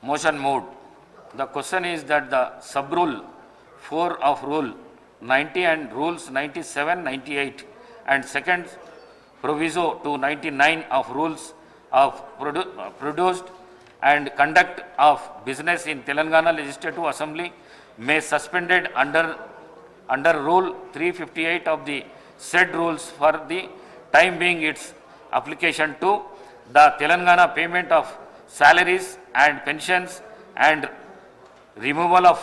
Motion moved. The question is that the sub-rule 4 of Rule 90 and Rules 97, 98 and second proviso to 99 of Rules of Produced and Conduct of Business in Telangana Legislative Assembly may suspended under Rule 358 of the said rules for the time being its application to the Telangana payment of salaries and pensions and removal of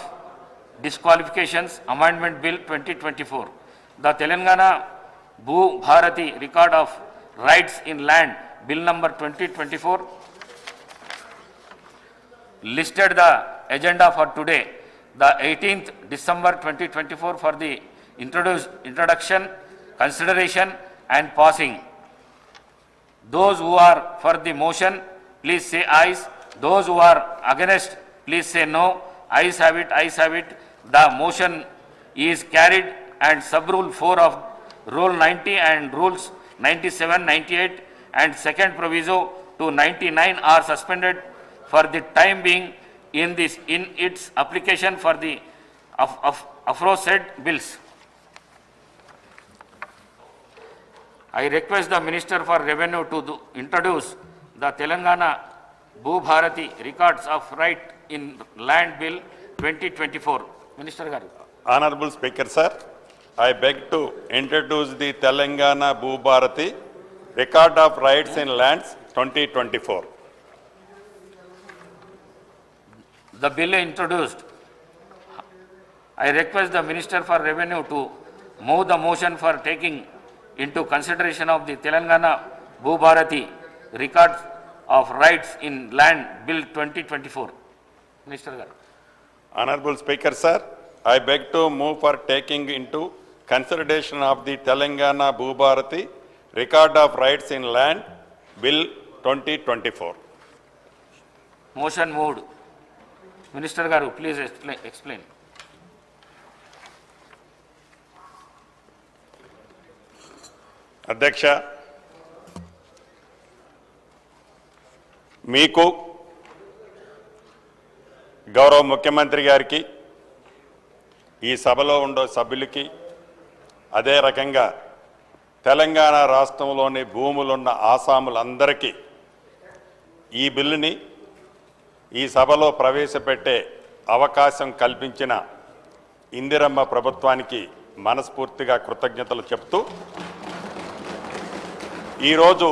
disqualifications Amendment Bill 2024. The Telangana Bhu Bharati Record of Rights in Land Bill number 2024 listed the agenda for today, the 18th December 2024 for the introduction, consideration and passing. Those who are for the motion, please say ayes. Those who are against, please say no. Ayes have it, ayes have it. The motion is carried and sub-rule 4 of Rule 90 and Rules 97, 98 and second proviso to 99 are suspended for the time being in its application for the aforesaid bills. I request the Minister for Revenue to introduce the Telangana Bhu Bharati Records of Right in Land Bill 2024. Minister Garu. Honorable Speaker, sir, I beg to introduce the Telangana Bhu Bharati Record of Rights in Lands 2024. The bill introduced. I request the Minister for Revenue to move the motion for taking into consideration of the Telangana Bhu Bharati Records of Rights in Land Bill 2024. Minister Garu. Honorable Speaker, sir, I beg to move for taking into consideration of the Telangana Bhu Bharati Record of Rights in Land Bill 2024. Motion moved. Minister Garu, please explain. అధ్యక్ష, మీకు గౌరవ ముఖ్యమంత్రి గారికి ఈ సభలో ఉండే సభ్యులకి అదే రకంగా తెలంగాణ రాష్ట్రంలోని భూములున్న ఆసాములందరికీ ఈ బిల్లుని ఈ సభలో ప్రవేశపెట్టే అవకాశం కల్పించిన ఇందిరమ్మ ప్రభుత్వానికి మనస్ఫూర్తిగా కృతజ్ఞతలు చెప్తూ ఈరోజు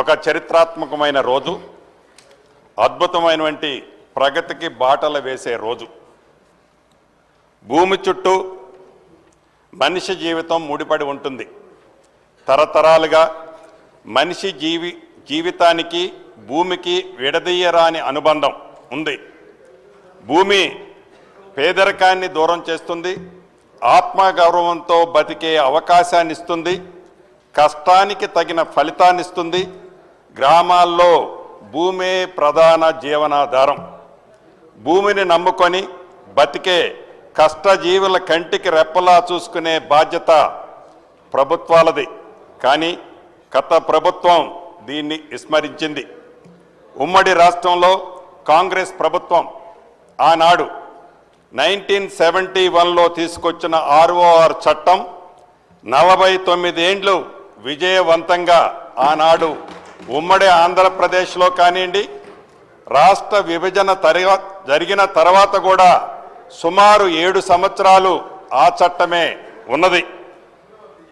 ఒక చరిత్రాత్మకమైన రోజు, అద్భుతమైనటువంటి ప్రగతికి బాటలు వేసే రోజు. భూమి చుట్టూ మనిషి జీవితం ముడిపడి ఉంటుంది. తరతరాలుగా మనిషి జీవితానికి భూమికి విడదీయరాని అనుబంధం ఉంది. భూమి పేదరికాన్ని దూరం చేస్తుంది, ఆత్మగౌరవంతో బతికే అవకాశాన్ని ఇస్తుంది, కష్టానికి తగిన ఫలితాన్ని ఇస్తుంది. గ్రామాల్లో భూమే ప్రధాన జీవనాధారం. భూమిని నమ్ముకొని బతికే కష్టజీవుల కంటికి రెప్పలా చూసుకునే బాధ్యత ప్రభుత్వాలది. కానీ గత ప్రభుత్వం దీన్ని విస్మరించింది. ఉమ్మడి రాష్ట్రంలో కాంగ్రెస్ ప్రభుత్వం ఆనాడు 1971లో తీసుకొచ్చిన ROR చట్టం 49 ఏండ్లు విజయవంతంగా ఆనాడు ఉమ్మడి ఆంధ్రప్రదేశ్లో కానివ్వండి, రాష్ట్ర విభజన జరిగిన తర్వాత కూడా సుమారు 7 సంవత్సరాలు ఆ చట్టమే ఉన్నది.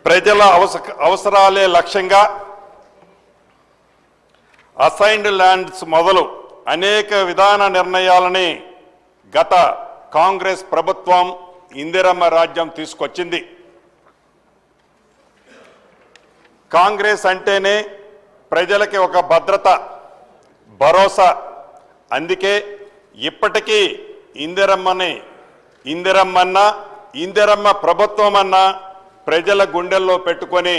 ప్రజల అవసరాలే లక్ష్యంగా అసైన్డ్ ల్యాండ్స్ మొదలు అనేక విధాన నిర్ణయాలని గత కాంగ్రెస్ ప్రభుత్వం ఇందిరమ్మ రాజ్యం తీసుకొచ్చింది. కాంగ్రెస్ అంటేనే ప్రజలకి ఒక భద్రత, భరోసా. అందుకే ఇప్పటికీ ఇందిరమ్మ ప్రభుత్వం అన్న ప్రజల గుండెల్లో పెట్టుకొని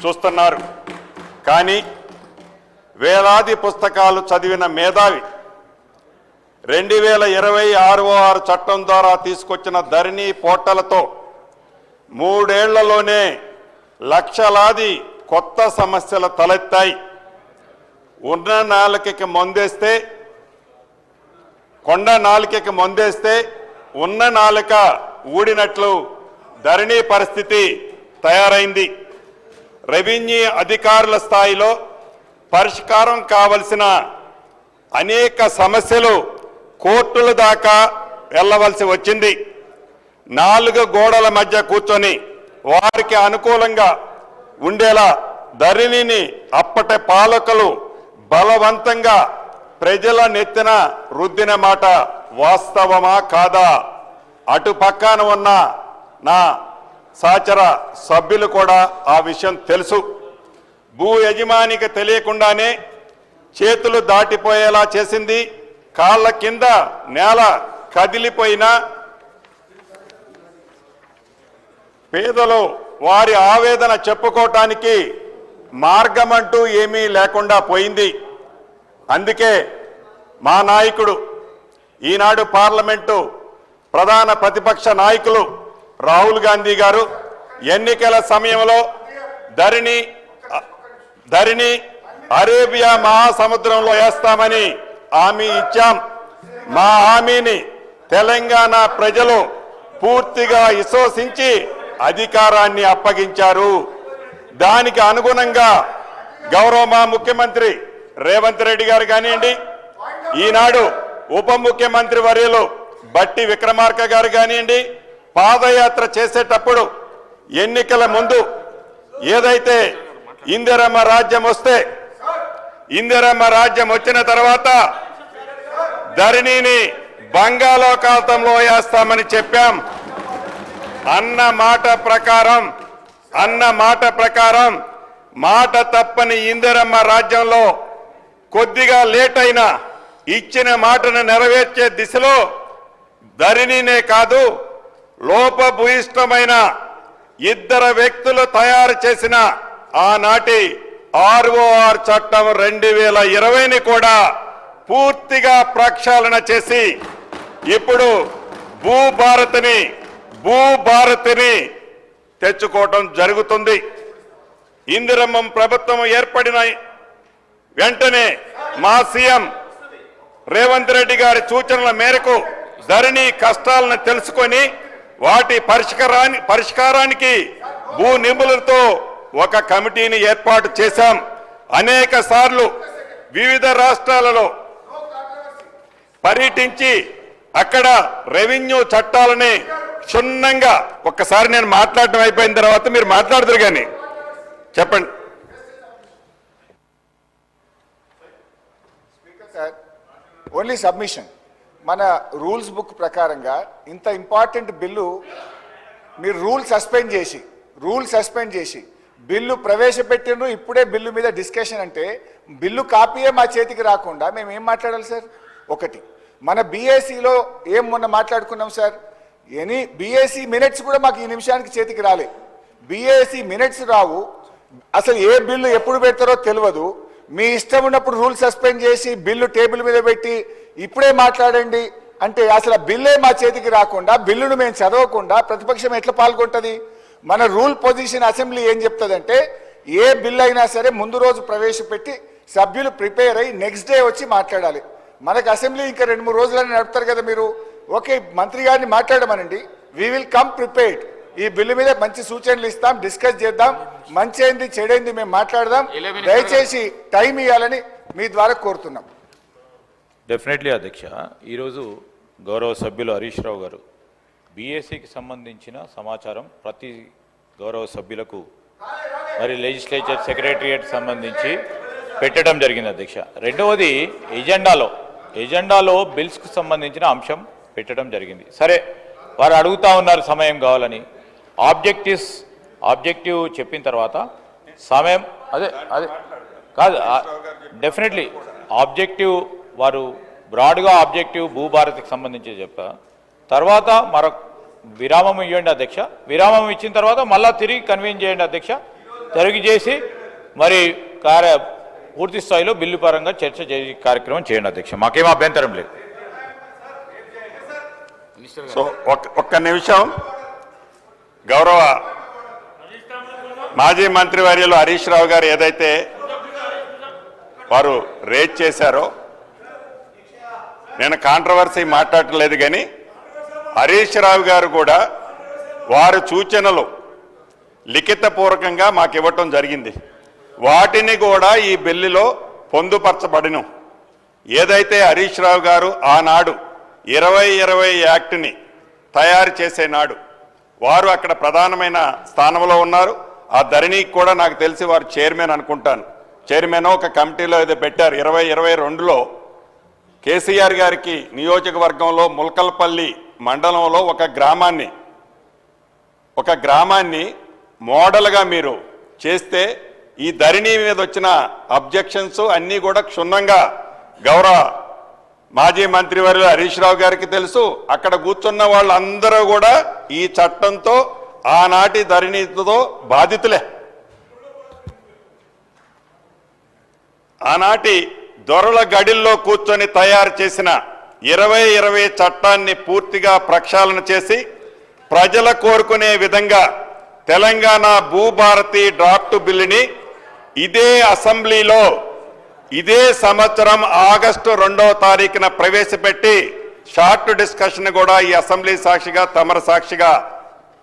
చూస్తున్నారు. కానీ వేలాది పుస్తకాలు చదివిన మేధావి 2020 ROR చట్టం ద్వారా తీసుకొచ్చిన ధరణి పోర్టలతో 3 ఏళ్లలోనే లక్షలాది కొత్త సమస్యలు తలెత్తాయి. ఉన్న నాలుకకి మందేస్తే కొండ నాలుకకి మొందేస్తే ఉన్న నాలుక ఊడినట్లు ధరణి పరిస్థితి తయారైంది. రెవెన్యూ అధికారుల స్థాయిలో పరిష్కారం కావలసిన అనేక సమస్యలు కోర్టుల దాకా వెళ్ళవలసి వచ్చింది. 4 గోడల మధ్య కూర్చొని వారికి అనుకూలంగా ఉండేలా ధరణిని అప్పటి పాలకులు బలవంతంగా ప్రజల నెత్తిన రుద్దిన మాట వాస్తవమా కాదా? అటు పక్కన ఉన్న నా సహచర సభ్యులు కూడా ఆ విషయం తెలుసు. భూ యజమానికి తెలియకుండానే చేతులు దాటిపోయేలా చేసింది. కాళ్ళ కింద నేల కదిలిపోయినా పేదలు వారి ఆవేదన చెప్పుకోవటానికి మార్గమంటూ ఏమీ లేకుండా పోయింది. అందుకే మా నాయకుడు, ఈనాడు పార్లమెంటు ప్రధాన ప్రతిపక్ష నాయకులు రాహుల్ గాంధీ గారు ఎన్నికల సమయంలో ధరణి అరేబియా మహాసముద్రంలో వేస్తామని హామీ ఇచ్చాం. మా హామీని తెలంగాణ ప్రజలు పూర్తిగా విశ్వసించి అధికారాన్ని అప్పగించారు. దానికి అనుగుణంగా గౌరవ మా ముఖ్యమంత్రి రేవంత్ రెడ్డి గారు కానివ్వండి, ఈనాడు ఉప ముఖ్యమంత్రి వర్యులు బట్టి విక్రమార్క గారు కానివ్వండి, పాదయాత్ర చేసేటప్పుడు ఎన్నికల ముందు ఏదైతే ఇందిరమ్మ రాజ్యం వస్తే, ఇందిరమ్మ రాజ్యం వచ్చిన తర్వాత ధరణిని బంగాళాఖాతంలో వేస్తామని చెప్పాం. అన్న మాట ప్రకారం మాట తప్పని ఇందిరమ్మ రాజ్యంలో కొద్దిగా లేట్ అయినా ఇచ్చిన మాటను నెరవేర్చే దిశలో ధరణినే కాదు, లోపభూయిష్టమైన 2 వ్యక్తులు తయారు చేసిన ఆనాటి ROR చట్టం 2020ని కూడా పూర్తిగా ప్రక్షాళన చేసి ఇప్పుడు భూభారతిని తెచ్చుకోవటం జరుగుతుంది. ఇందిరమ్మ ప్రభుత్వం ఏర్పడిన వెంటనే మా సీఎం రేవంత్ రెడ్డి గారి సూచనల మేరకు ధరణి కష్టాలను తెలుసుకొని వాటి పరిష్కారానికి భూ నిపుణులతో ఒక కమిటీని ఏర్పాటు చేశాం. అనేక సార్లు వివిధ రాష్ట్రాలలో పర్యటించి అక్కడ రెవెన్యూ చట్టాలని క్షుణ్ణంగా, ఒక్కసారి నేను మాట్లాడటం అయిపోయిన తర్వాత మీరు మాట్లాడదురు కానీ చెప్పండి. Only submission. మన రూల్స్ బుక్ ప్రకారంగా ఇంత ఇంపార్టెంట్ బిల్లు మీరు రూల్ సస్పెండ్ చేసి బిల్లు ప్రవేశపెట్టిండ్రు, ఇప్పుడే బిల్లు మీద డిస్కషన్ అంటే బిల్లు కాపీయే మా చేతికి రాకుండా మేము ఏం మాట్లాడాలి సార్? ఒకటి, మన బీఏసీలో ఏం మొన్న మాట్లాడుకున్నాం సార్, బీఏసీ మినిట్స్ కూడా మాకు ఈ నిమిషానికి చేతికి రాలే. బీఏసీ మినిట్స్ రావు, అసలు ఏ బిల్లు ఎప్పుడు పెడతారో తెలియదు. మీ ఇష్టం ఉన్నప్పుడు రూల్ సస్పెండ్ చేసి బిల్లు టేబుల్ మీద పెట్టి ఇప్పుడే మాట్లాడండి అంటే అసలు బిల్లే మా చేతికి రాకుండా, బిల్లును మేము చదవకుండా ప్రతిపక్షం ఎట్లా పాల్గొంటుంది? మన రూల్ పొజిషన్ అసెంబ్లీ ఏం చెప్తుందంటే, ఏ బిల్ అయినా సరే ముందు రోజు ప్రవేశపెట్టి సభ్యులు ప్రిపేర్ అయ్యి నెక్స్ట్ డే వచ్చి మాట్లాడాలి. మనకు అసెంబ్లీ ఇంకా 2-3 రోజులని నడుపుతారు కదా మీరు. ఓకే, మంత్రి గారిని మాట్లాడమనండి, వీ విల్ కమ్ ప్రిపేర్డ్. ఈ బిల్లు మీద మంచి సూచనలు ఇస్తాం, డిస్కస్ చేద్దాం, మంచి అయింది చెడైంది మేము మాట్లాడదాం. దయచేసి టైం ఇవ్వాలని మీ ద్వారా కోరుతున్నాం. డెఫినెట్లీ అధ్యక్ష, ఈరోజు గౌరవ సభ్యులు హరీష్ రావు గారు బీఏసీకి సంబంధించిన సమాచారం ప్రతి గౌరవ సభ్యులకు మరి లెజిస్లేచర్ సెక్రటరియట్ సంబంధించి పెట్టడం జరిగింది అధ్యక్ష. రెండవది ఎజెండాలో బిల్స్కు సంబంధించిన అంశం పెట్టడం జరిగింది. సరే, వారు అడుగుతా ఉన్నారు సమయం కావాలని. ఆబ్జెక్టివ్ చెప్పిన తర్వాత సమయం అదే కాదు, డెఫినెట్లీ ఆబ్జెక్టివ్ వారు బ్రాడ్గా ఆబ్జెక్టివ్ భూభారతికి సంబంధించి చెప్తా, తర్వాత మరొక విరామం ఇవ్వండి అధ్యక్ష. విరామం ఇచ్చిన తర్వాత మళ్ళీ తిరిగి కన్వీన్ చేయండి అధ్యక్ష. తిరిగి చేసి మరి పూర్తి స్థాయిలో బిల్లు పరంగా చర్చ చేసే కార్యక్రమం చేయండి అధ్యక్ష. మాకేం అభ్యంతరం లేదు. సో ఒక్క నిమిషం, గౌరవ మాజీ మంత్రివర్యులు హరీష్ రావు గారు ఏదైతే వారు రేజ్ చేశారో, నేను కాంట్రవర్సీ మాట్లాడలేదు, కానీ హరీష్ రావు గారు కూడా వారి సూచనలు లిఖితపూర్వకంగా మాకు ఇవ్వటం జరిగింది. వాటిని కూడా ఈ బిల్లులో పొందుపరచబడిను. ఏదైతే హరీష్ రావు గారు ఆనాడు 2020 యాక్ట్ని తయారు చేసే నాడు వారు అక్కడ ప్రధానమైన స్థానంలో ఉన్నారు. ఆ ధరణికి కూడా నాకు తెలిసి వారు చైర్మన్ అనుకుంటాను, చైర్మన్ ఒక కమిటీలో ఏదో పెట్టారు. 2022లో కేసీఆర్ గారికి నియోజకవర్గంలో ముల్కల్పల్లి మండలంలో ఒక గ్రామాన్ని మోడల్గా మీరు చేస్తే ఈ ధరణి మీద వచ్చిన అబ్జెక్షన్స్ అన్నీ కూడా క్షుణ్ణంగా గౌరవ మాజీ మంత్రివర్యులు హరీష్ రావు గారికి తెలుసు. అక్కడ కూర్చున్న వాళ్ళందరూ కూడా ఈ చట్టంతో ఆనాటి ధరణితో బాధితులే. ఆనాటి దొరల గడిల్లో కూర్చొని తయారు చేసిన 2020 చట్టాన్ని పూర్తిగా ప్రక్షాళన చేసి ప్రజల కోరుకునే విధంగా తెలంగాణ భూభారతి డ్రాఫ్ట్ బిల్లుని ఇదే అసెంబ్లీలో ఇదే సంవత్సరం ఆగస్టు 2వ తారీఖున ప్రవేశపెట్టి షార్ట్ డిస్కషన్ కూడా ఈ అసెంబ్లీ సాక్షిగా తమర సాక్షిగా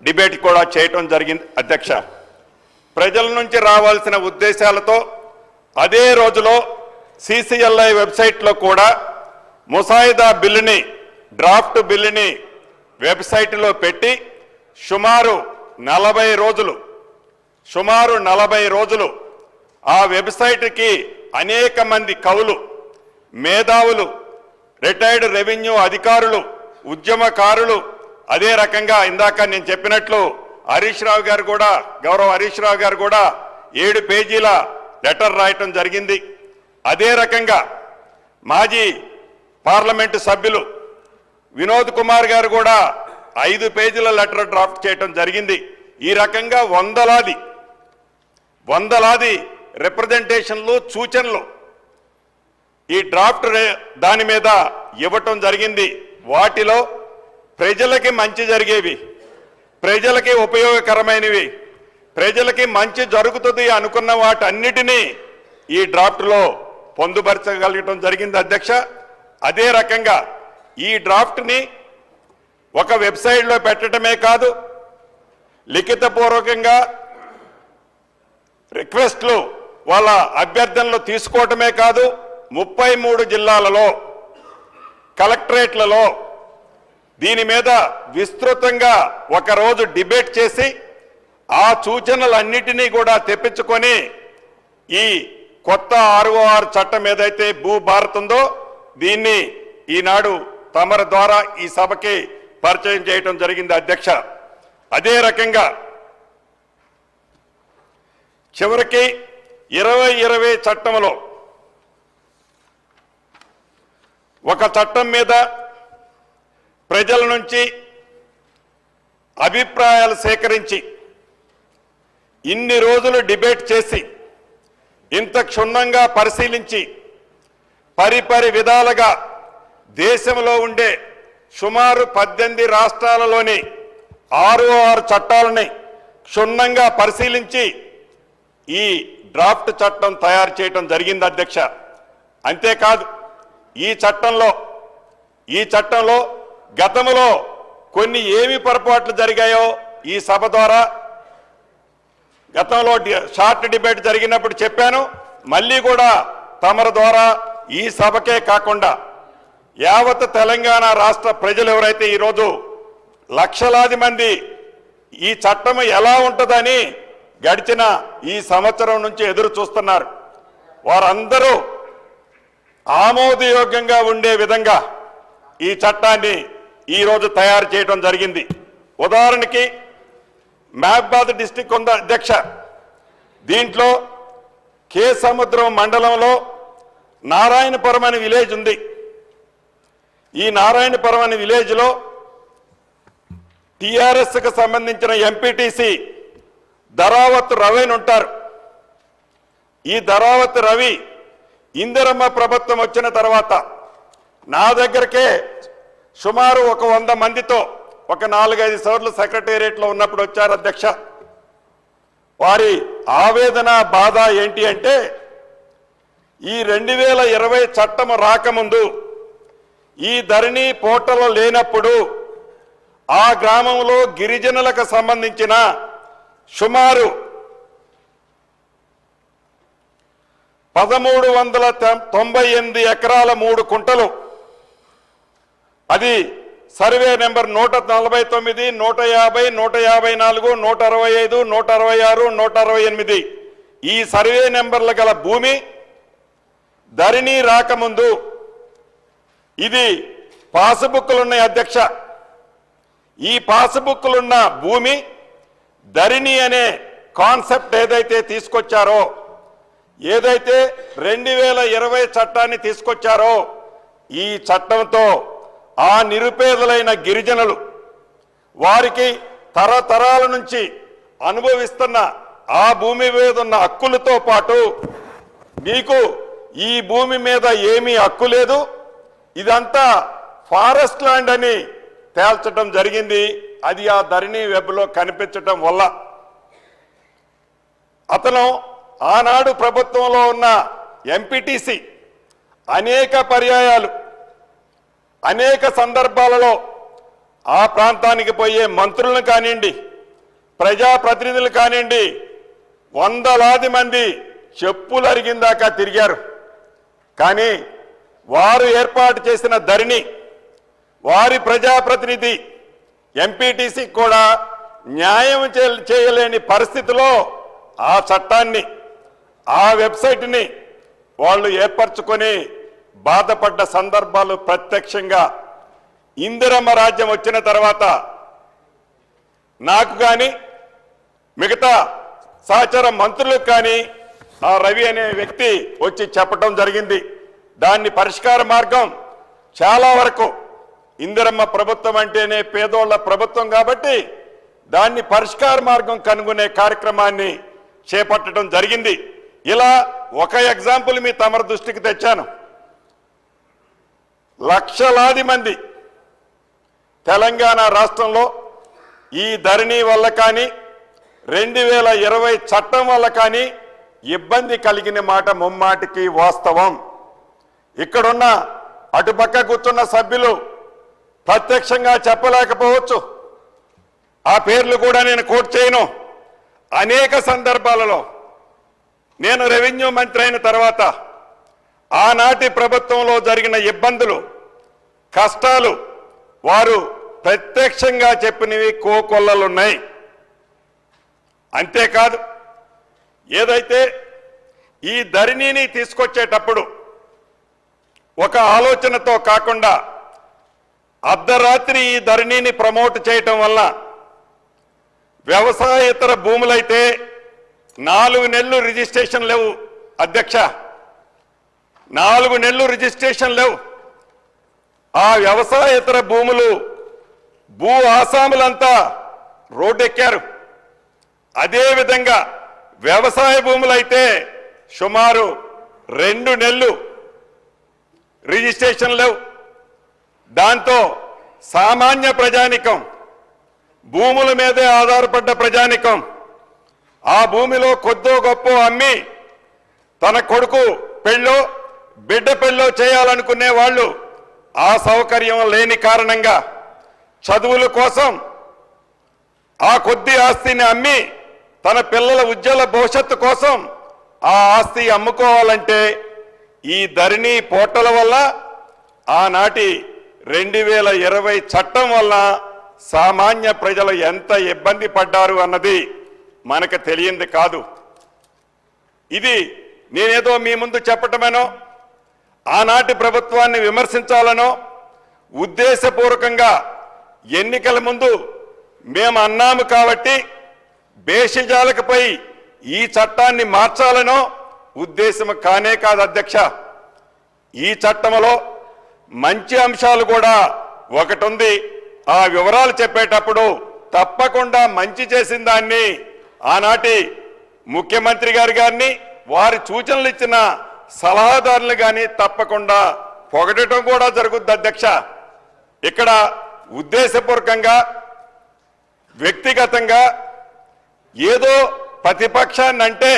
డిబేట్ కూడా చేయటం జరిగింది. అధ్యక్ష, ప్రజల నుంచి రావాల్సిన ఉద్దేశాలతో అదే రోజులో CCLI వెబ్సైట్లో కూడా ముసాయిదా బిల్లుని డ్రాఫ్ట్ బిల్లుని వెబ్సైట్లో పెట్టి సుమారు 40 రోజులు ఆ వెబ్సైట్కి అనేక మంది కవులు, మేధావులు, రిటైర్డ్ రెవెన్యూ అధికారులు, ఉద్యమకారులు, అదే రకంగా ఇందాక నేను చెప్పినట్లు హరీష్ రావు గారు కూడా గౌరవ హరీష్ రావు గారు కూడా 7 పేజీల లెటర్ రాయటం జరిగింది. అదే రకంగా మాజీ పార్లమెంటు సభ్యులు వినోద్ కుమార్ గారు కూడా 5 పేజీల లెటర్ డ్రాఫ్ట్ చేయటం జరిగింది. ఈ రకంగా వందలాది రిప్రజెంటేషన్లు, సూచనలు ఈ డ్రాఫ్ట్ దాని మీద ఇవ్వటం జరిగింది. వాటిలో ప్రజలకి మంచి జరిగేవి, ప్రజలకి ఉపయోగకరమైనవి, ప్రజలకి మంచి జరుగుతుంది అనుకున్న వాటన్నిటినీ ఈ డ్రాఫ్ట్లో పొందుపరచగలగటం జరిగింది. అధ్యక్ష, అదే రకంగా ఈ డ్రాఫ్ట్ని ఒక వెబ్సైట్లో పెట్టడమే కాదు, లిఖితపూర్వకంగా రిక్వెస్ట్లు వాళ్ళ అభ్యర్థనలు తీసుకోవటమే కాదు, 33 జిల్లాలలో కలెక్టరేట్లలో దీని మీద విస్తృతంగా ఒకరోజు డిబేట్ చేసి ఆ సూచనలన్నిటినీ కూడా తెప్పించుకొని ఈ కొత్త ROR చట్టం ఏదైతే భూభారత్ ఉందో దీన్ని ఈనాడు తమర ద్వారా ఈ సభకి పరిచయం చేయటం జరిగింది. అధ్యక్ష, అదే రకంగా చివరికి 2020 చట్టంలో ఒక చట్టం మీద ప్రజల నుంచి అభిప్రాయాలు సేకరించి ఇన్ని రోజులు డిబేట్ చేసి ఇంత క్షుణ్ణంగా పరిశీలించి పరిపరి విధాలుగా దేశంలో ఉండే సుమారు 18 రాష్ట్రాలలోని 6 చట్టాలని క్షుణ్ణంగా పరిశీలించి ఈ డ్రాఫ్ట్ చట్టం తయారు చేయటం జరిగింది. అధ్యక్ష, అంతేకాదు ఈ చట్టంలో గతంలో కొన్ని ఏమి పొరపాట్లు జరిగాయో ఈ సభ ద్వారా గతంలో షార్ట్ డిబేట్ జరిగినప్పుడు చెప్పాను. మళ్ళీ కూడా తమర ద్వారా ఈ సభకే కాకుండా యావత్ తెలంగాణ రాష్ట్ర ప్రజలు ఎవరైతే ఈరోజు లక్షలాది మంది ఈ చట్టం ఎలా ఉంటుందని గడిచిన ఈ సంవత్సరం నుంచి ఎదురు చూస్తున్నారు, వారందరూ ఆమోదయోగ్యంగా ఉండే విధంగా ఈ చట్టాన్ని ఈరోజు తయారు చేయడం జరిగింది. ఉదాహరణకి మహబాద్ డిస్టిక్ ఉంది అధ్యక్ష, దీంట్లో కే సముద్రం మండలంలో నారాయణపురం అనే విలేజ్ ఉంది. ఈ నారాయణపురం అనే విలేజ్లో టిఆర్ఎస్కి సంబంధించిన ఎంపీటీసీ ధరావత్ రవి ఉంటారు. ఈ ధరావత్ రవి ఇందిరమ్మ ప్రభుత్వం వచ్చిన తర్వాత నా దగ్గరకే సుమారు 100 మందితో ఒక 4-5 సార్లు సెక్రటేరియట్లో ఉన్నప్పుడు వచ్చారు. అధ్యక్ష, వారి ఆవేదన బాధ ఏంటి అంటే ఈ 2020 చట్టం రాకముందు ఈ ధరణి పోర్టల్ లేనప్పుడు ఆ గ్రామంలో గిరిజనులకు సంబంధించిన సుమారు 1398 ఎకరాల 3 కుంటలు, అది సర్వే నెంబర్ 149, 150, 154, 165, 166, 168 ఈ సర్వే నెంబర్ల గల భూమి ధరణి రాకముందు ఇది పాస్బుక్లున్నాయి అధ్యక్ష. ఈ పాస్బుక్లున్న భూమి ధరణి అనే కాన్సెప్ట్ ఏదైతే తీసుకొచ్చారో, ఏదైతే 2020 చట్టాన్ని తీసుకొచ్చారో, ఈ చట్టంతో ఆ నిరుపేదలైన గిరిజనులు వారికి తరతరాల నుంచి అనుభవిస్తున్న ఆ భూమి మీద ఉన్న హక్కులతో పాటు మీకు ఈ భూమి మీద ఏమీ హక్కు లేదు, ఇదంతా ఫారెస్ట్ ల్యాండ్ అని తేల్చడం జరిగింది. అది ఆ ధరణి వెబ్లో కనిపించడం వల్ల అతను ఆనాడు ప్రభుత్వంలో ఉన్న ఎంపీటీసీ అనేక పర్యాయాలు అనేక సందర్భాలలో ఆ ప్రాంతానికి పోయే మంత్రులను కానివ్వండి, ప్రజాప్రతినిధులు కానివ్వండి, వందలాది మంది చెప్పులు అరిగిందాకా తిరిగారు. కానీ వారు ఏర్పాటు చేసిన ధరణి, వారి ప్రజాప్రతినిధి ఎంపీటీసీ కూడా న్యాయం చేయలేని పరిస్థితిలో ఆ చట్టాన్ని, ఆ వెబ్సైట్ని వాళ్ళు ఏర్పరచుకొని బాధపడ్డ సందర్భాలు ప్రత్యక్షంగా ఇందిరమ్మ రాజ్యం వచ్చిన తర్వాత నాకు కానీ మిగతా సహచర మంత్రులకు కానీ ఆ రవి అనే వ్యక్తి వచ్చి చెప్పడం జరిగింది. దాన్ని పరిష్కార మార్గం చాలా వరకు ఇందిరమ్మ ప్రభుత్వం అంటేనే పేదోళ్ల ప్రభుత్వం కాబట్టి దాన్ని పరిష్కార మార్గం కనుగొనే కార్యక్రమాన్ని చేపట్టడం జరిగింది. ఇలా ఒక ఎగ్జాంపుల్ మీ తమరి దృష్టికి తెచ్చాను. లక్షలాది మంది తెలంగాణ రాష్ట్రంలో ఈ ధరణి వల్ల కానీ 2020 చట్టం వల్ల కానీ ఇబ్బంది కలిగిన మాట ముమ్మాటికి వాస్తవం. ఇక్కడున్న అటుపక్క కూర్చున్న సభ్యులు ప్రత్యక్షంగా చెప్పలేకపోవచ్చు, ఆ పేర్లు కూడా నేను కోట్ చేయను. అనేక సందర్భాలలో నేను రెవెన్యూ మంత్రి అయిన తర్వాత ఆనాటి ప్రభుత్వంలో జరిగిన ఇబ్బందులు, కష్టాలు వారు ప్రత్యక్షంగా చెప్పినవి కోకొల్లలున్నాయి. అంతేకాదు, ఏదైతే ఈ ధరణిని తీసుకొచ్చేటప్పుడు ఒక ఆలోచనతో కాకుండా అర్ధరాత్రి ఈ ధరణిని ప్రమోట్ చేయటం వల్ల వ్యవసాయేతర భూములైతే 4 నెలలు రిజిస్ట్రేషన్ లేవు అధ్యక్ష, 4 నెలలు రిజిస్ట్రేషన్ లేవు. ఆ వ్యవసాయేతర భూములు భూ ఆసాములంతా రోడ్డెక్కారు. అదేవిధంగా వ్యవసాయ భూములైతే సుమారు 2 నెలలు రిజిస్ట్రేషన్ లేవు. దాంతో సామాన్య ప్రజానికం, భూముల మీదే ఆధారపడ్డ ప్రజానికం ఆ భూమిలో కొద్దో గొప్ప అమ్మి తన కొడుకు పెళ్ళో బిడ్డ పెళ్ళో చేయాలనుకునే వాళ్ళు ఆ సౌకర్యం లేని కారణంగా చదువుల కోసం ఆ కొద్ది ఆస్తిని అమ్మి తన పిల్లల ఉజ్వల భవిష్యత్తు కోసం ఆ ఆస్తి అమ్ముకోవాలంటే ఈ ధరణి పోర్టల్ వల్ల ఆనాటి 2020 చట్టం వల్ల సామాన్య ప్రజలు ఎంత ఇబ్బంది పడ్డారు అన్నది మనకు తెలియంది కాదు. ఇది నేనేదో మీ ముందు చెప్పటమేనో, ఆనాటి ప్రభుత్వాన్ని విమర్శించాలనో, ఉద్దేశపూర్వకంగా ఎన్నికల ముందు మేము అన్నాము కాబట్టి బేషజాలకుపై ఈ చట్టాన్ని మార్చాలనో ఉద్దేశం కానే కాదు అధ్యక్ష. ఈ చట్టంలో మంచి అంశాలు కూడా ఒకటి ఉంది. ఆ వివరాలు చెప్పేటప్పుడు తప్పకుండా మంచి చేసిన దాన్ని ఆనాటి ముఖ్యమంత్రి గారిని వారి సూచనలు ఇచ్చిన సలహాదారులు కానీ తప్పకుండా పొగడటం కూడా జరుగుద్ది అధ్యక్ష. ఇక్కడ ఉద్దేశపూర్వకంగా వ్యక్తిగతంగా ఏదో ప్రతిపక్షాన్ని అంటే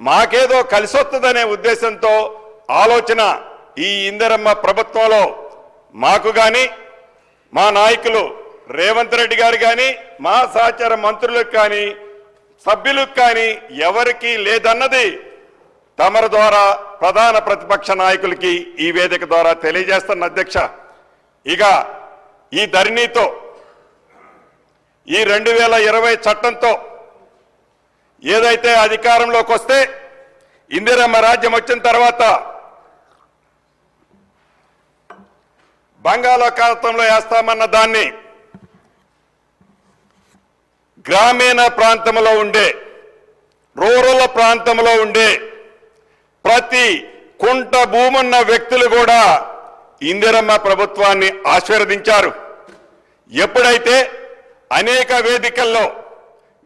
మాకేదో కలిసొస్తుందనే ఉద్దేశంతో ఆలోచన ఈ ఇందిరమ్మ ప్రభుత్వంలో మాకు కానీ మా నాయకులు రేవంత్ రెడ్డి గారు కానీ మా సహచర మంత్రులకు కానీ సభ్యులకు కానీ ఎవరికీ లేదన్నది తమరి ద్వారా ప్రధాన ప్రతిపక్ష నాయకులకి ఈ వేదిక ద్వారా తెలియజేస్తున్న అధ్యక్ష. ఇక ఈ ధరణితో ఈ 2020 చట్టంతో ఏదైతే అధికారంలోకి వస్తే ఇందిరమ్మ రాజ్యం వచ్చిన తర్వాత బంగాళాఖాతంలో వేస్తామన్న దాన్ని గ్రామీణ ప్రాంతంలో ఉండే రూరల్ ప్రాంతంలో ఉండే ప్రతి కుంట భూమున్న వ్యక్తులు కూడా ఇందిరమ్మ ప్రభుత్వాన్ని ఆశీర్వదించారు. ఎప్పుడైతే అనేక వేదికల్లో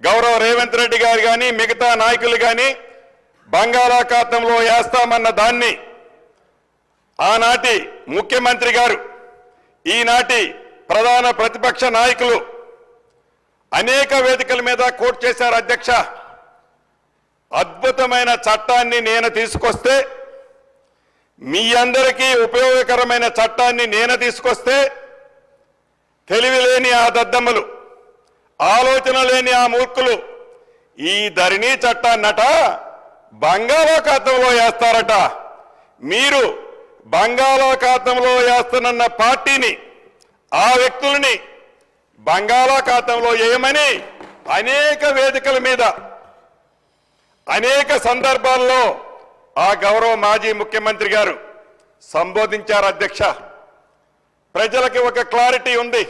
గౌరవ రేవంత్ రెడ్డి గారు కానీ మిగతా నాయకులు కానీ బంగాళాఖాతంలో వేస్తామన్న దాన్ని ఆనాటి ముఖ్యమంత్రి గారు ఈనాటి ప్రధాన ప్రతిపక్ష నాయకులు అనేక వేదికల మీద కోట్ చేశారు అధ్యక్ష. అద్భుతమైన చట్టాన్ని నేను తీసుకొస్తే, మీ అందరికీ ఉపయోగకరమైన చట్టాన్ని నేను తీసుకొస్తే తెలివి లేని ఆ దద్దమ్మలు, ఆలోచన లేని ఆ మూర్ఖులు ఈ ధరణి చట్టాన్నట బంగాళాఖాతంలో వేస్తారట. మీరు బంగాళాఖాతంలో వేస్తానన్న పార్టీని, ఆ వ్యక్తులని బంగాళాఖాతంలో వేయమని అనేక వేదికల మీద అనేక సందర్భాల్లో ఆ గౌరవ మాజీ ముఖ్యమంత్రి గారు సంబోధించారు అధ్యక్ష. ప్రజలకి ఒక క్లారిటీ ఉంది.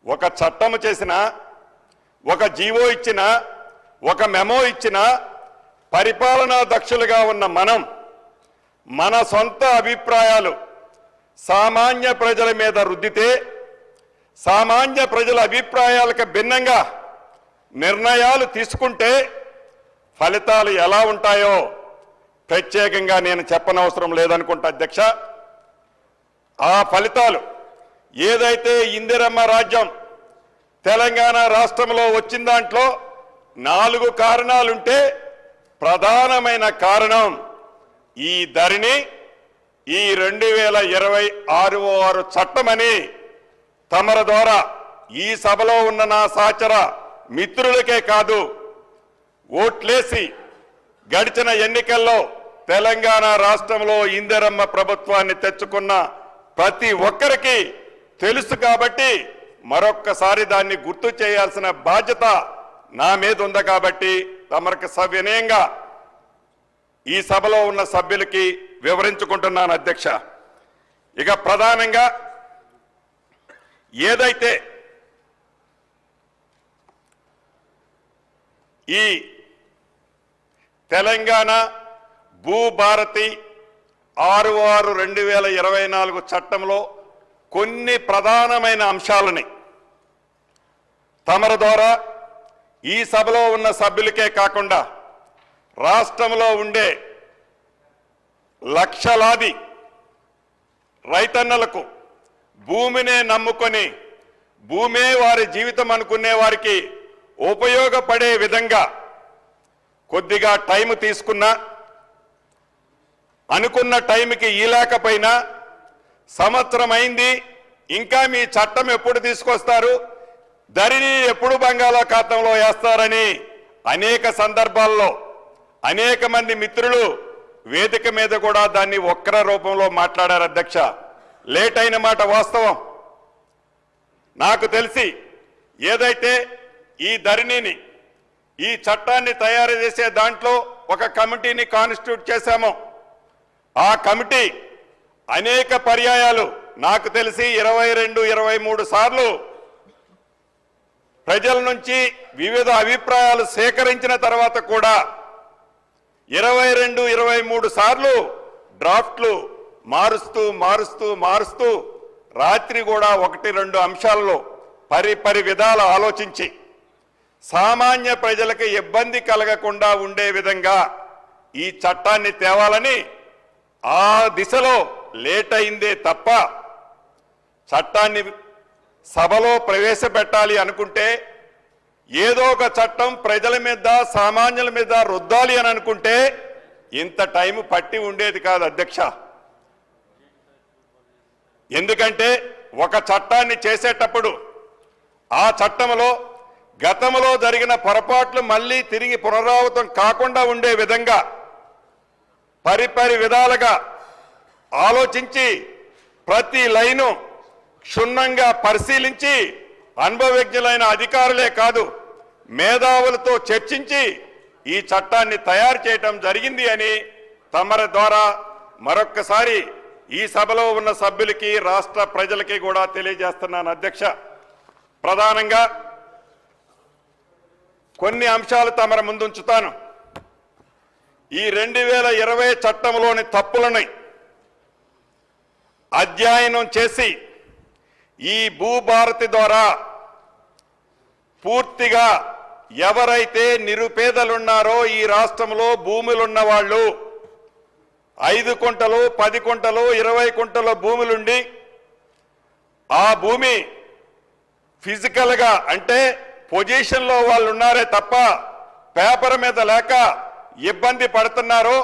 ఒక చట్టం చేసినా, ఒక జీవో ఇచ్చినా, ఒక మెమో ఇచ్చినా పరిపాలనా దక్షులుగా ఉన్న మనం మన సొంత అభిప్రాయాలు సామాన్య ప్రజల మీద రుద్దితే, సామాన్య ప్రజల అభిప్రాయాలకు భిన్నంగా నిర్ణయాలు తీసుకుంటే ఫలితాలు ఎలా ఉంటాయో ప్రత్యేకంగా నేను చెప్పనవసరం లేదనుకుంటా అధ్యక్ష. ఆ ఫలితాలు ఏదైతే ఇందిరమ్మ రాజ్యం తెలంగాణ రాష్ట్రంలో వచ్చిన దాంట్లో 4 కారణాలుంటే ప్రధానమైన కారణం ఈ ధరణి, ఈ 2026 చట్టమని తమర ద్వారా ఈ సభలో ఉన్న నా సహచర మిత్రులకే కాదు, ఓట్లేసి గడిచిన ఎన్నికల్లో తెలంగాణ రాష్ట్రంలో ఇందిరమ్మ ప్రభుత్వాన్ని తెచ్చుకున్న ప్రతి ఒక్కరికి తెలుసు. కాబట్టి మరొక్కసారి దాన్ని గుర్తు చేయాల్సిన బాధ్యత నా మీద ఉంది. కాబట్టి తమరికి సవినయంగా ఈ సభలో ఉన్న సభ్యులకి వివరించుకుంటున్నాను అధ్యక్ష. ఇక ప్రధానంగా ఏదైతే ఈ తెలంగాణ భూభారతి 66/2024 చట్టంలో కొన్ని ప్రధానమైన అంశాలని తమరి ద్వారా ఈ సభలో ఉన్న సభ్యులకే కాకుండా రాష్ట్రంలో ఉండే లక్షలాది రైతన్నలకు భూమినే నమ్ముకొని భూమే వారి జీవితం అనుకునే వారికి ఉపయోగపడే విధంగా కొద్దిగా టైం తీసుకున్నా, అనుకున్న టైంకి ఈలేకపోయినా, సంవత్సరం అయింది ఇంకా మీ చట్టం ఎప్పుడు తీసుకొస్తారు, ధరణి ఎప్పుడు బంగాళాఖాతంలో వేస్తారని అనేక సందర్భాల్లో అనేక మంది మిత్రులు వేదిక మీద కూడా దాన్ని వక్ర రూపంలో మాట్లాడారు అధ్యక్ష. లేట్ అయిన మాట వాస్తవం. నాకు తెలిసి ఏదైతే ఈ ధరణిని, ఈ చట్టాన్ని తయారు చేసే దాంట్లో ఒక కమిటీని కాన్స్టిట్యూట్ చేశాము. ఆ కమిటీ అనేక పర్యాయాలు నాకు తెలిసి 22-23 సార్లు ప్రజల నుంచి వివిధ అభిప్రాయాలు సేకరించిన తర్వాత కూడా 22-23 సార్లు డ్రాఫ్ట్లు మారుస్తూ రాత్రి కూడా 1-2 అంశాల్లో పరి విధాలు ఆలోచించి సామాన్య ప్రజలకు ఇబ్బంది కలగకుండా ఉండే విధంగా ఈ చట్టాన్ని తేవాలని ఆ దిశలో లేట్ అయిందే తప్ప చట్టాన్ని సభలో ప్రవేశపెట్టాలి అనుకుంటే, ఏదో ఒక చట్టం ప్రజల మీద సామాన్యుల మీద రుద్దాలి అని అనుకుంటే ఇంత టైం పట్టి ఉండేది కాదు అధ్యక్ష. ఎందుకంటే ఒక చట్టాన్ని చేసేటప్పుడు ఆ చట్టంలో గతంలో జరిగిన పొరపాట్లు మళ్ళీ తిరిగి పునరావృతం కాకుండా ఉండే విధంగా పరిపరి విధాలుగా ఆలోచించి ప్రతి లైను క్షుణ్ణంగా పరిశీలించి అనుభవజ్ఞులైన అధికారులే కాదు మేధావులతో చర్చించి ఈ చట్టాన్ని తయారు చేయటం జరిగింది అని తమరి ద్వారా మరొక్కసారి ఈ సభలో ఉన్న సభ్యులకి రాష్ట్ర ప్రజలకి కూడా తెలియజేస్తున్నాను అధ్యక్ష. ప్రధానంగా కొన్ని అంశాలు తమరి ముందుంచుతాను. ఈ 2020 చట్టంలోని తప్పులని అధ్యయనం చేసి ఈ భూభారతి ద్వారా పూర్తిగా ఎవరైతే నిరుపేదలున్నారో ఈ రాష్ట్రంలో భూములున్న వాళ్ళు 5 కుంటలు 10 కుంటలు 20 కుంటల భూములుండి ఆ భూమి ఫిజికల్గా అంటే పొజిషన్లో వాళ్ళు ఉన్నారే తప్ప పేపర్ మీద లేక ఇబ్బంది పడుతున్నారో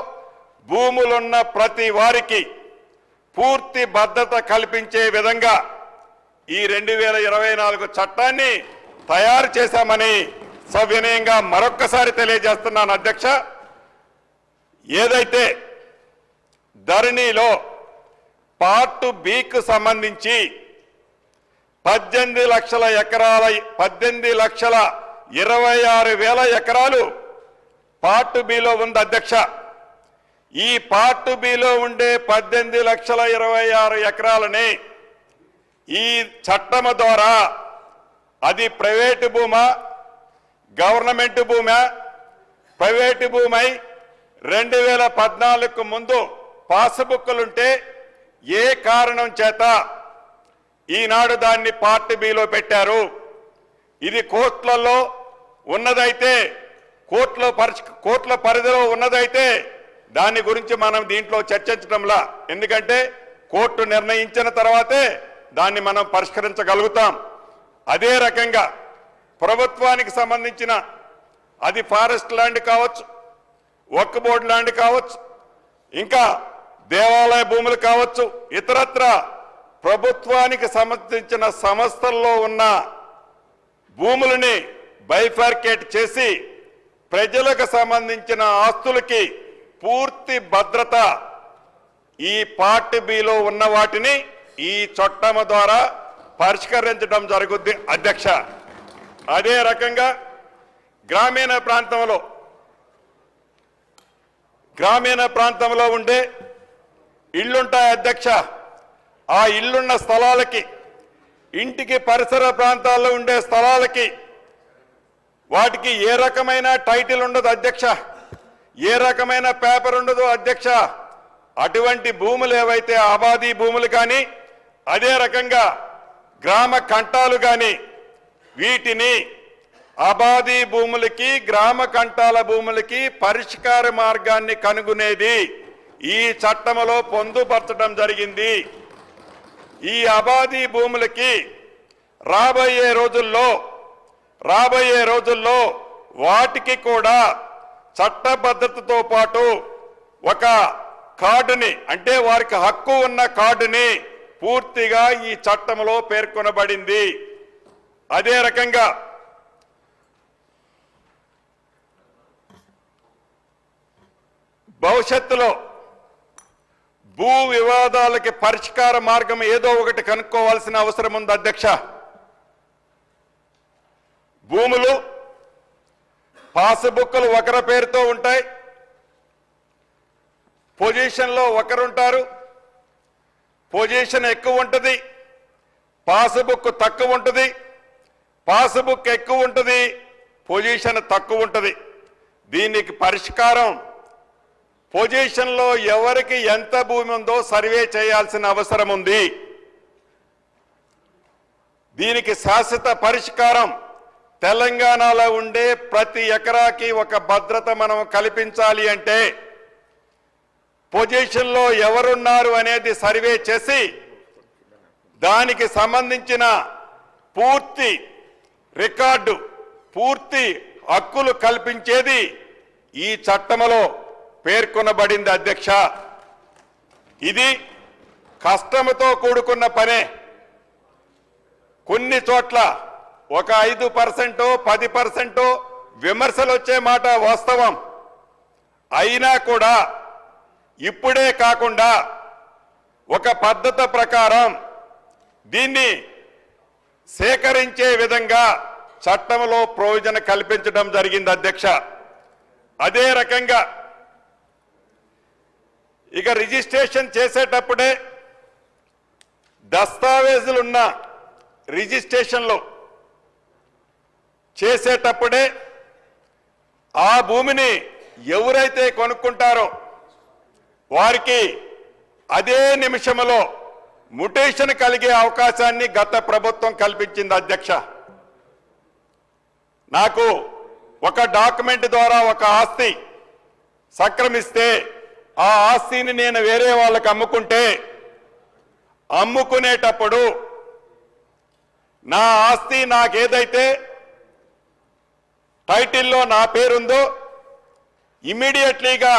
భూములున్న ప్రతి వారికి పూర్తి భద్రత కల్పించే విధంగా ఈ 2024 చట్టాన్ని తయారు చేశామని సవినయంగా మరొక్కసారి తెలియజేస్తున్నాను అధ్యక్ష. ఏదైతే ధరణిలో పార్ట్ బికు సంబంధించి 18,26,26,000 ఎకరాలు పార్ట్ బిలో ఉంది అధ్యక్ష. ఈ పార్ట్ బిలో ఉండే 18,26,000 ఎకరాలని ఈ చట్టము ద్వారా అది ప్రైవేటు భూమా గవర్నమెంట్ భూమా ప్రైవేటు భూమై 2014కు ముందు పాస్బుక్లుంటే ఏ కారణం చేత ఈనాడు దాన్ని పార్ట్ బిలో పెట్టారు. ఇది కోర్టులలో ఉన్నదైతే కోర్టుల పరిధిలో ఉన్నదైతే దాని గురించి మనం దీంట్లో చర్చించడంలా, ఎందుకంటే కోర్టు నిర్ణయించిన తర్వాతే దాన్ని మనం పరిష్కరించగలుగుతాం. అదే రకంగా ప్రభుత్వానికి సంబంధించిన అది ఫారెస్ట్ ల్యాండ్ కావచ్చు, వక్ఫ్ బోర్డు ల్యాండ్ కావచ్చు, ఇంకా దేవాలయ భూములు కావచ్చు, ఇతరత్ర ప్రభుత్వానికి సంబంధించిన సంస్థల్లో ఉన్న భూములని బైఫర్కేట్ చేసి ప్రజలకు సంబంధించిన ఆస్తులకి పూర్తి భద్రత ఈ పార్ట్ బిలో ఉన్న వాటిని ఈ చట్టం ద్వారా పరిష్కరించడం జరుగుద్ది అధ్యక్ష. అదే రకంగా గ్రామీణ ప్రాంతంలో ఉండే ఇళ్లుంటాయి అధ్యక్ష. ఆ ఇళ్లున్న స్థలాలకి ఇంటికి పరిసర ప్రాంతాల్లో ఉండే స్థలాలకి వాటికి ఏ రకమైన టైటిల్ ఉండదు అధ్యక్ష, ఏ రకమైన పేపర్ ఉండదు అధ్యక్ష. అటువంటి భూములు ఏవైతే ఆబాదీ భూములు కానీ అదే రకంగా గ్రామ కంటాలు కానీ వీటిని ఆబాదీ భూములకి గ్రామ కంటాల భూములకి పరిష్కార మార్గాన్ని కనుగొనేది ఈ చట్టంలో పొందుపరచడం జరిగింది. ఈ ఆబాదీ భూములకి రాబోయే రోజుల్లో వాటికి కూడా చట్టబద్ధతతో పాటు ఒక కార్డుని అంటే వారికి హక్కు ఉన్న కార్డుని పూర్తిగా ఈ చట్టంలో పేర్కొనబడింది. అదే రకంగా భవిష్యత్తులో భూ వివాదాలకి పరిష్కార మార్గం ఏదో ఒకటి కనుక్కోవాల్సిన అవసరం ఉంది అధ్యక్ష. భూములు పాస్బుక్లు ఒకరి పేరుతో ఉంటాయి, పొజిషన్లో ఒకరుంటారు, పొజిషన్ ఎక్కువ ఉంటుంది, పాస్బుక్ తక్కువ ఉంటుంది, పాస్బుక్ ఎక్కువ ఉంటుంది, పొజిషన్ తక్కువ ఉంటుంది. దీనికి పరిష్కారం పొజిషన్లో ఎవరికి ఎంత భూమి ఉందో సర్వే చేయాల్సిన అవసరం ఉంది. దీనికి శాశ్వత పరిష్కారం తెలంగాణలో ఉండే ప్రతి ఎకరాకి ఒక భద్రత మనం కల్పించాలి అంటే పొజిషన్లో ఎవరున్నారు అనేది సర్వే చేసి దానికి సంబంధించిన పూర్తి రికార్డు పూర్తి హక్కులు కల్పించేది ఈ చట్టంలో పేర్కొనబడింది అధ్యక్ష. ఇది కష్టంతో కూడుకున్న పనే. కొన్ని చోట్ల ఒక 5%, 10% విమర్శలు వచ్చే మాట వాస్తవం. అయినా కూడా ఇప్పుడే కాకుండా ఒక పద్ధతి ప్రకారం దీన్ని సేకరించే విధంగా చట్టంలో ప్రయోజనం కల్పించడం జరిగింది అధ్యక్ష. అదే రకంగా ఇక రిజిస్ట్రేషన్ చేసేటప్పుడే దస్తావేజులున్న రిజిస్ట్రేషన్లో చేసేటప్పుడే ఆ భూమిని ఎవరైతే కొనుక్కుంటారో వారికి అదే నిమిషంలో మ్యుటేషన్ కలిగే అవకాశాన్ని గత ప్రభుత్వం కల్పించింది అధ్యక్ష. నాకు ఒక డాక్యుమెంట్ ద్వారా ఒక ఆస్తి సక్రమిస్తే ఆ ఆస్తిని నేను వేరే వాళ్ళకి అమ్ముకునేటప్పుడు నా ఆస్తి నాకేదైతే టైటిల్లో నా పేరుందో ఇమ్మీడియట్లీగా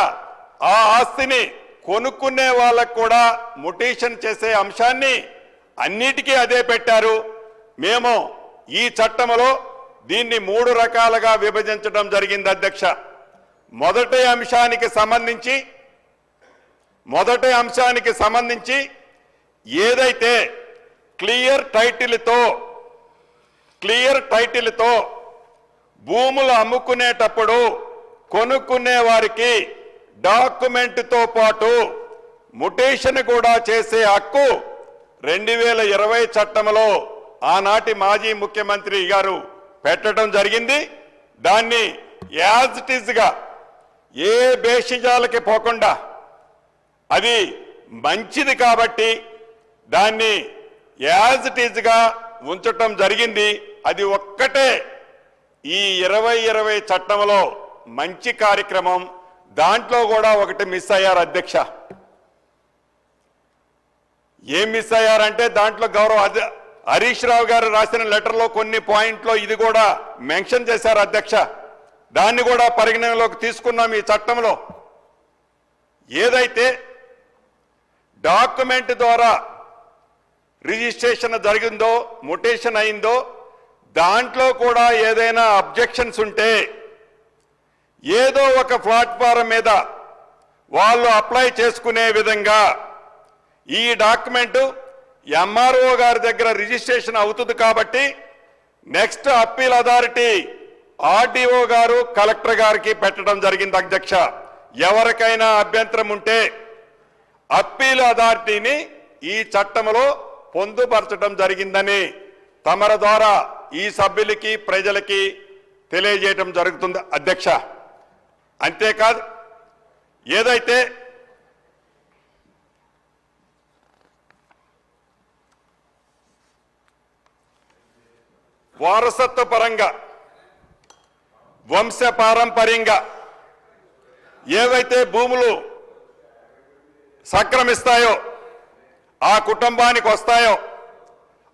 ఆ ఆస్తిని కొనుక్కునే వాళ్ళకు కూడా మ్యుటేషన్ చేసే అంశాన్ని అన్నిటికీ అదే పెట్టారు. మేము ఈ చట్టంలో దీన్ని 3 రకాలుగా విభజించడం జరిగింది అధ్యక్ష. మొదటి అంశానికి సంబంధించి ఏదైతే క్లియర్ టైటిల్తో భూములు అమ్ముకునేటప్పుడు కొనుక్కునే వారికి డాక్యుమెంట్తో పాటు మ్యుటేషన్ కూడా చేసే హక్కు 2020 చట్టంలో ఆనాటి మాజీ ముఖ్యమంత్రి గారు పెట్టడం జరిగింది. దాన్ని యాజ్ ఇట్ ఈజ్గా ఏ బేషిజాలకి పోకుండా అది మంచిది కాబట్టి దాన్ని యాజ్ ఇట్ ఈజ్గా ఉంచటం జరిగింది. అది ఒక్కటే ఈ 2020 చట్టంలో మంచి కార్యక్రమం. దాంట్లో కూడా ఒకటి మిస్ అయ్యారు అధ్యక్ష. ఏం మిస్ అయ్యారంటే దాంట్లో గౌరవ హరీష్ రావు గారు రాసిన లెటర్లో కొన్ని పాయింట్లో ఇది కూడా మెన్షన్ చేశారు అధ్యక్ష. దాన్ని కూడా పరిగణనలోకి తీసుకున్నాం ఈ చట్టంలో. ఏదైతే డాక్యుమెంట్ ద్వారా రిజిస్ట్రేషన్ జరిగిందో మ్యుటేషన్ అయిందో దాంట్లో కూడా ఏదైనా అబ్జెక్షన్స్ ఉంటే ఏదో ఒక ప్లాట్ఫారం మీద వాళ్ళు అప్లై చేసుకునే విధంగా ఈ డాక్యుమెంట్ ఎంఆర్ఓ గారి దగ్గర రిజిస్ట్రేషన్ అవుతుంది కాబట్టి నెక్స్ట్ అప్పీల్ అథారిటీ ఆర్డీఓ గారు కలెక్టర్ గారికి పెట్టడం జరిగింది అధ్యక్ష. ఎవరికైనా అభ్యంతరం ఉంటే అప్పీల్ అథారిటీని ఈ చట్టంలో పొందుపరచడం జరిగిందని తమర ద్వారా ఈ సభ్యులకి ప్రజలకి తెలియజేయడం జరుగుతుంది అధ్యక్ష. అంతేకాదు ఏదైతే వారసత్వ పరంగా వంశపారంపర్యంగా ఏవైతే భూములు సక్రమిస్తాయో ఆ కుటుంబానికి వస్తాయో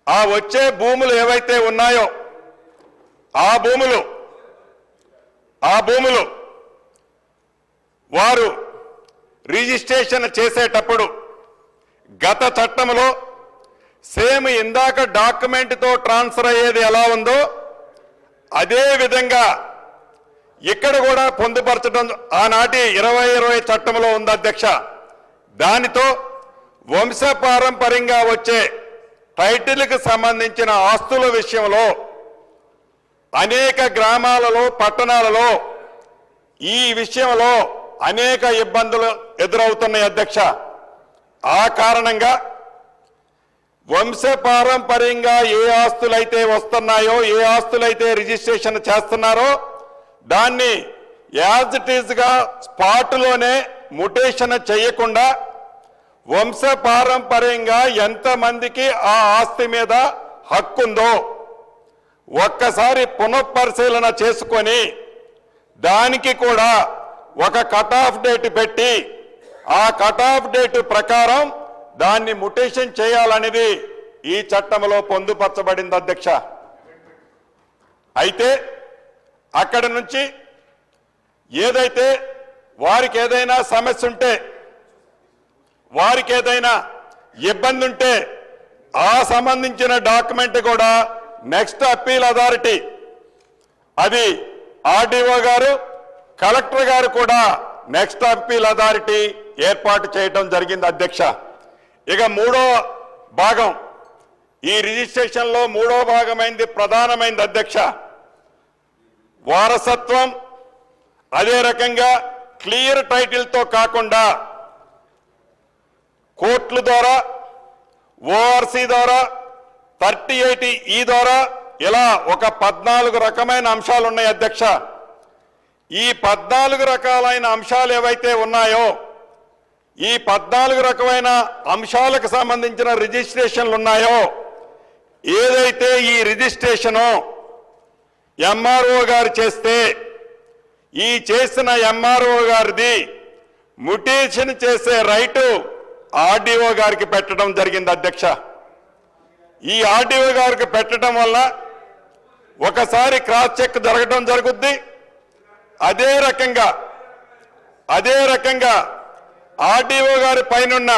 ఆ వచ్చే భూములు ఏవైతే ఉన్నాయో ఆ భూములు వారు రిజిస్ట్రేషన్ చేసేటప్పుడు గత చట్టంలో సేమ్ ఇందాక డాక్యుమెంట్తో ట్రాన్స్ఫర్ అయ్యేది ఎలా ఉందో అదే విధంగా ఇక్కడ కూడా పొందుపరచడం ఆనాటి 2020 చట్టంలో ఉంది అధ్యక్ష. దానితో వంశపారంపర్యంగా వచ్చే టైటిల్కి సంబంధించిన ఆస్తుల విషయంలో అనేక గ్రామాలలో పట్టణాలలో ఈ విషయంలో అనేక ఇబ్బందులు ఎదురవుతున్నాయి అధ్యక్ష. ఆ కారణంగా వంశపారంపర్యంగా ఏ ఆస్తులైతే వస్తున్నాయో ఏ ఆస్తులైతే రిజిస్ట్రేషన్ చేస్తున్నారో దాన్ని యాజ్ ఇట్ ఈజ్గా స్పాట్లోనే మ్యుటేషన్ చేయకుండా వంశపారంపర్యంగా ఎంతమందికి ఆ ఆస్తి మీద హక్కుందో ఒక్కసారి పునఃపరిశీలన చేసుకొని దానికి కూడా ఒక కట్ ఆఫ్ డేట్ పెట్టి ఆ కట్ ఆఫ్ డేట్ ప్రకారం దాన్ని మ్యుటేషన్ చేయాలనేది ఈ చట్టంలో పొందుపరచబడింది అధ్యక్ష. అయితే అక్కడి నుంచి ఏదైతే వారికి ఏదైనా సమస్య ఉంటే వారికి ఏదైనా ఇబ్బంది ఉంటే ఆ సంబంధించిన డాక్యుమెంట్ కూడా నెక్స్ట్ అప్పీల్ అథారిటీ అది ఆర్డీఓ గారు కలెక్టర్ గారు కూడా నెక్స్ట్ అప్పీల్ అథారిటీ ఏర్పాటు చేయడం జరిగింది అధ్యక్ష. ఇక మూడో భాగం ఈ రిజిస్ట్రేషన్లో మూడో భాగమైంది ప్రధానమైంది అధ్యక్ష. వారసత్వం అదే రకంగా క్లియర్ టైటిల్తో కాకుండా కోర్టుల ద్వారా ఓఆర్సీ ద్వారా 38E ద్వారా ఇలా ఒక 14 రకమైన అంశాలు ఉన్నాయి అధ్యక్ష. ఈ 14 రకాలైన అంశాలు ఏవైతే ఉన్నాయో ఈ 14 రకమైన అంశాలకు సంబంధించిన రిజిస్ట్రేషన్లు ఉన్నాయో ఏదైతే ఈ రిజిస్ట్రేషను ఎంఆర్ఓ గారు చేస్తే ఈ చేసిన ఎంఆర్ఓ గారిది మ్యుటేషన్ చేసే రైటు ఆర్డీఓ గారికి పెట్టడం జరిగింది అధ్యక్ష. ఈ ఆర్డీఓ గారికి పెట్టడం వల్ల ఒకసారి క్రాస్ చెక్ జరగడం జరుగుద్ది. అదే రకంగా ఆర్డీఓ గారి పైనున్న